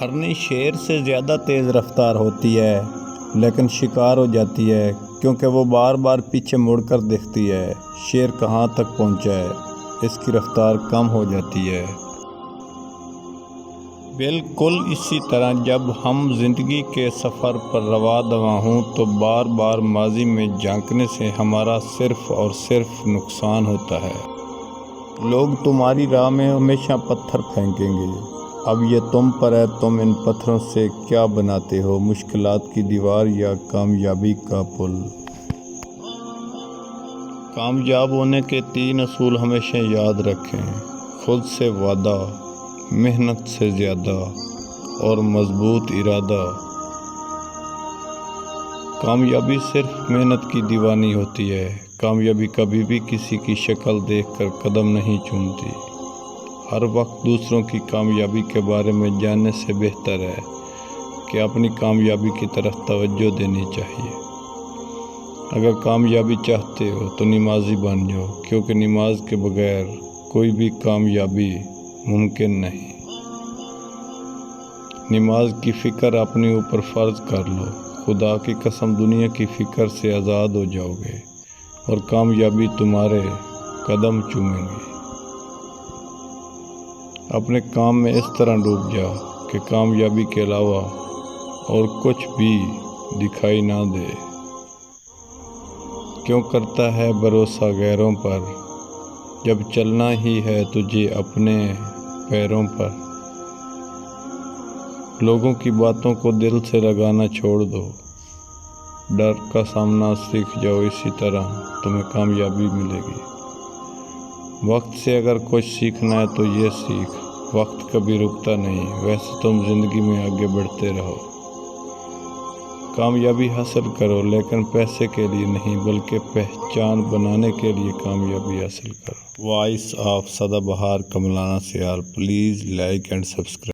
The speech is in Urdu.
ہرنی شیر سے زیادہ تیز رفتار ہوتی ہے لیکن شکار ہو جاتی ہے کیونکہ وہ بار بار پیچھے مڑ کر دیکھتی ہے شیر کہاں تک پہنچا ہے، اس کی رفتار کم ہو جاتی ہے۔ بالکل اسی طرح جب ہم زندگی کے سفر پر رواں دواں ہوں تو بار بار ماضی میں جھانکنے سے ہمارا صرف اور صرف نقصان ہوتا ہے۔ لوگ تمہاری راہ میں ہمیشہ پتھر پھینکیں گے، اب یہ تم پر ہے تم ان پتھروں سے کیا بناتے ہو، مشکلات کی دیوار یا کامیابی کا پل۔ کامیاب ہونے کے 3 اصول ہمیشہ یاد رکھیں: خود سے وعدہ، محنت سے زیادہ اور مضبوط ارادہ۔ کامیابی صرف محنت کی دیوانی ہوتی ہے، کامیابی کبھی بھی کسی کی شکل دیکھ کر قدم نہیں چومتی۔ ہر وقت دوسروں کی کامیابی کے بارے میں جاننے سے بہتر ہے کہ اپنی کامیابی کی طرف توجہ دینی چاہیے۔ اگر کامیابی چاہتے ہو تو نمازی بن جاؤ، کیونکہ نماز کے بغیر کوئی بھی کامیابی ممکن نہیں۔ نماز کی فکر اپنے اوپر فرض کر لو، خدا کی قسم دنیا کی فکر سے آزاد ہو جاؤ گے اور کامیابی تمہارے قدم چومیں گی۔ اپنے کام میں اس طرح ڈوب جاؤ کہ کامیابی کے علاوہ اور کچھ بھی دکھائی نہ دے۔ کیوں کرتا ہے بھروسہ غیروں پر جب چلنا ہی ہے تجھے اپنے پیروں پر۔ لوگوں کی باتوں کو دل سے لگانا چھوڑ دو، ڈر کا سامنا سیکھ جاؤ، اسی طرح تمہیں کامیابی ملے گی۔ وقت سے اگر کچھ سیکھنا ہے تو یہ سیکھ، وقت کبھی رکتا نہیں، ویسے تم زندگی میں آگے بڑھتے رہو۔ کامیابی حاصل کرو لیکن پیسے کے لیے نہیں بلکہ پہچان بنانے کے لیے کامیابی حاصل کرو۔ Voice of Sada Bahar Kamlana Sial. Please like and subscribe.